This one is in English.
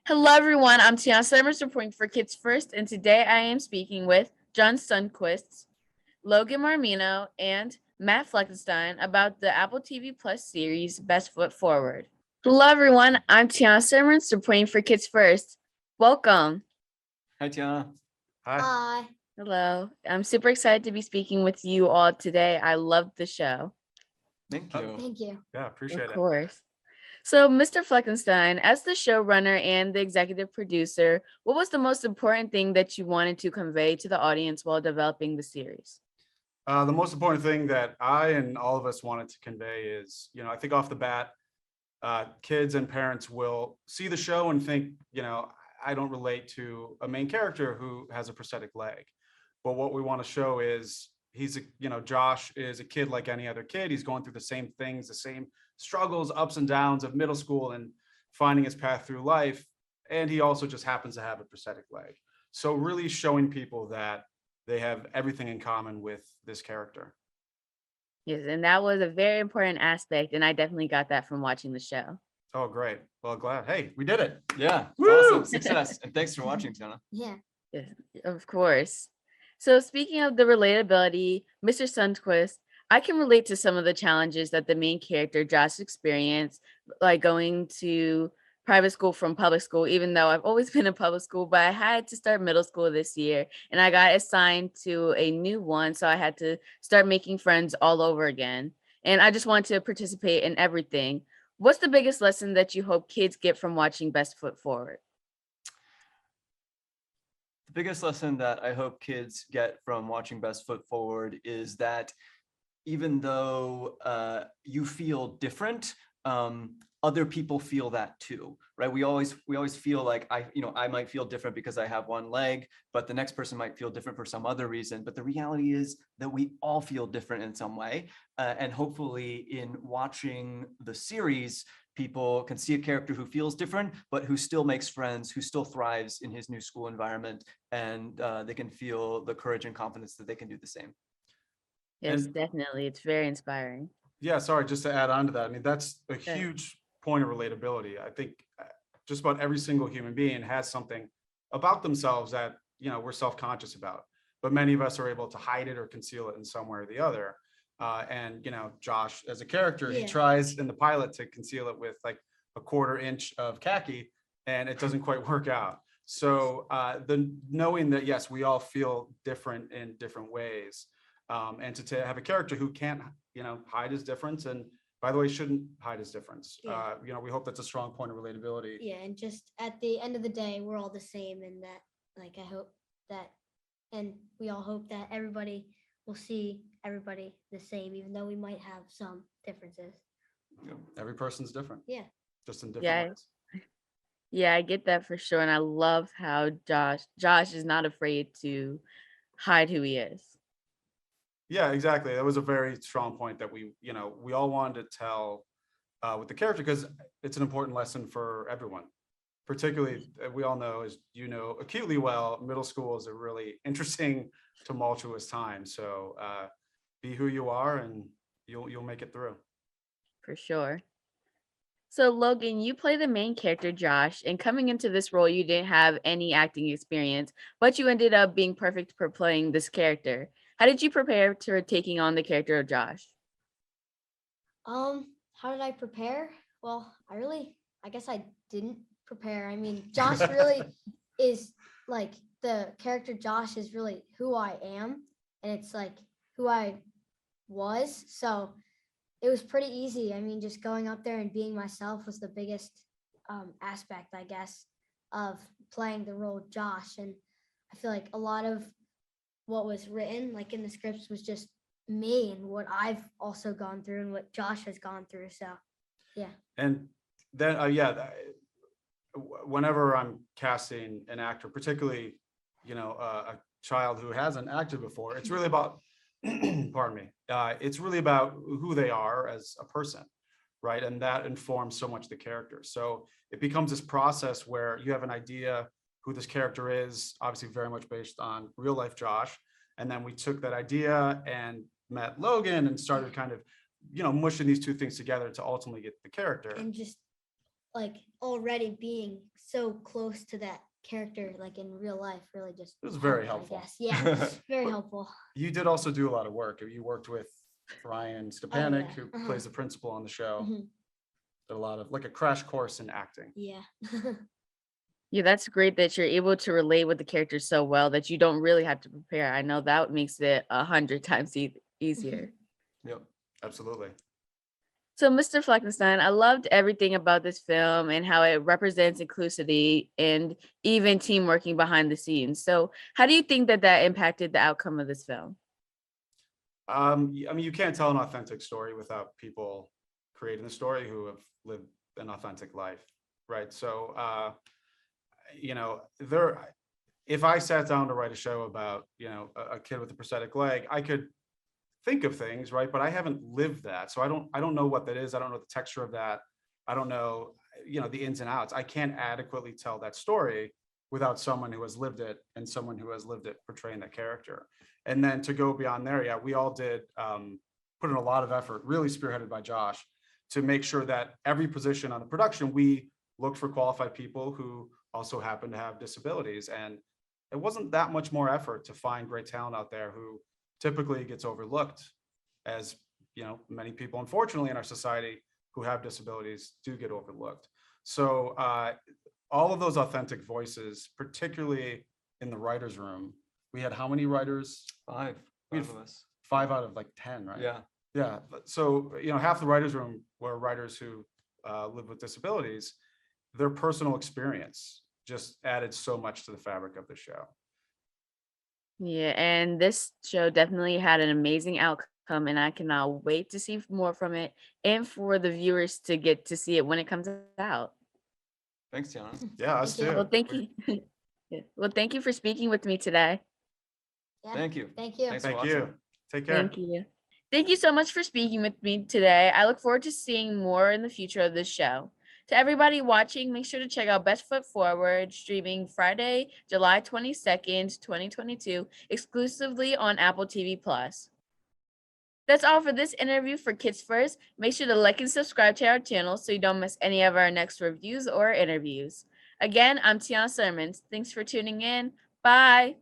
Hello, everyone. I'm Tiana S reporting for Kids First, and today I am speaking with John Sundquist, Logan Marmino, and Matt Fleckenstein about the Apple TV Plus series Best Foot Forward. Hello, everyone. I'm Tiana S reporting for Kids First. Welcome. Hi, Tiana. Hi. Hello. I'm super excited to be speaking with you all today. I love the show. Thank you. Thank you. Yeah, appreciate Of it. course. So, Mr. Fleckenstein, as the showrunner and the executive producer, what was the most important thing that you wanted to convey to the audience while developing the series? The most important thing that I and all of us wanted to convey is, I think off the bat, kids and parents will see the show and think, I don't relate to a main character who has a prosthetic leg. But what we want to show is Josh is a kid like any other kid. He's going through the same things, the same struggles, ups and downs of middle school and finding his path through life. And he also just happens to have a prosthetic leg. So really showing people that they have everything in common with this character. Yes, and that was a very important aspect, and I definitely got that from watching the show. Oh, great. Well, glad. Hey, we did it. Yeah, Woo! awesome success. And thanks for watching, Tiana. Yeah. Yes, of course. So speaking of the relatability, Mr. Sundquist, I can relate to some of the challenges that the main character Josh experienced, like going to private school from public school, even though I've always been in public school, but I had to start middle school this year and I got assigned to a new one. So I had to start making friends all over again. And I just want to participate in everything. What's the biggest lesson that you hope kids get from watching Best Foot Forward? The biggest lesson that I hope kids get from watching Best Foot Forward is that even though you feel different, other people feel that too, right? We always feel like I might feel different because I have one leg, but the next person might feel different for some other reason. But the reality is that we all feel different in some way. And hopefully in watching the series, people can see a character who feels different, but who still makes friends, who still thrives in his new school environment. And they can feel the courage and confidence that they can do the same. Yes, definitely. It's very inspiring. Yeah, sorry, just to add on to that. I mean, that's a huge point of relatability. I think just about every single human being has something about themselves that, we're self-conscious about, but many of us are able to hide it or conceal it in some way or the other. And, Josh, as a character, he tries in the pilot to conceal it with like a 1/4 inch of khaki, and it doesn't quite work out. So the knowing that, yes, we all feel different in different ways. And to have a character who can't, hide his difference, and by the way, shouldn't hide his difference. Yeah. We hope that's a strong point of relatability. Yeah, and just at the end of the day, we're all the same, and that, like, I hope that, and we all hope that everybody will see everybody the same, even though we might have some differences. Every person's different. Yeah. Just in different ways. Yeah, I get that for sure. And I love how Josh is not afraid to hide who he is. Yeah, exactly. That was a very strong point that we all wanted to tell with the character, because it's an important lesson for everyone. Particularly, we all know, as you know acutely well, middle school is a really interesting, tumultuous time. So be who you are, and you'll make it through. For sure. So Logan, you play the main character Josh, and coming into this role, you didn't have any acting experience, but you ended up being perfect for playing this character. How did you prepare to taking on the character of Josh? How did I prepare? Well, I guess I didn't prepare. I mean, Josh really is like, the character Josh is really who I am, and it's like who I was. So it was pretty easy. I mean, just going up there and being myself was the biggest aspect, I guess, of playing the role of Josh. And I feel like a lot of what was written, like in the scripts, was just me and what I've also gone through and what Josh has gone through. So, yeah. And then, whenever I'm casting an actor, particularly, a child who hasn't acted before, it's really about, pardon me, it's really about who they are as a person, right? And that informs so much the character. So it becomes this process where you have an idea who this character is, obviously very much based on real life Josh. And then we took that idea and met Logan and started kind of, mushing these two things together to ultimately get the character. And just like already being so close to that character, like in real life, really just It was very helped, helpful. I guess. Yeah, very helpful. You did also do a lot of work. You worked with Ryan Stepanek, yeah. who Uh-huh. plays the principal on the show. Mhm. Did a lot of like a crash course in acting. Yeah. Yeah, that's great that you're able to relate with the characters so well that you don't really have to prepare. I know that makes it 100 times easier. Yep. Absolutely. So, Mr. Fleckenstein, I loved everything about this film and how it represents inclusivity and even team working behind the scenes. So, how do you think that that impacted the outcome of this film? I mean, you can't tell an authentic story without people creating the story who have lived an authentic life, right? So, if I sat down to write a show about, a kid with a prosthetic leg, I could think of things, right? But I haven't lived that. So I don't know what that is. I don't know the texture of that. I don't know, the ins and outs. I can't adequately tell that story without someone who has lived it and someone who has lived it portraying that character. And then to go beyond there, yeah, we all did put in a lot of effort, really spearheaded by Josh, to make sure that every position on the production, we looked for qualified people who also happen to have disabilities. And it wasn't that much more effort to find great talent out there who typically gets overlooked, as many people, unfortunately, in our society who have disabilities do get overlooked. So all of those authentic voices, particularly in the writers' room, we had how many writers? Five We had of us. 5 out of like 10, right? Yeah. Yeah. So, half the writers' room were writers who live with disabilities. Their personal experience just added so much to the fabric of the show. Yeah, and this show definitely had an amazing outcome, and I cannot wait to see more from it and for the viewers to get to see it when it comes out. Thanks, Tiana. Yeah, us Thank you. too. Well, thank you. Yeah. Well, thank you for speaking with me today. Yeah. Thank you. Thank you. Thanks for Thank watching. you. Take care. Thank you. Thank you so much for speaking with me today. I look forward to seeing more in the future of this show. To everybody watching, make sure to check out Best Foot Forward, streaming Friday, July 22nd, 2022, exclusively on Apple TV+. That's all for this interview for Kids First. Make sure to like and subscribe to our channel so you don't miss any of our next reviews or interviews. Again, I'm Tiana S. Thanks for tuning in. Bye.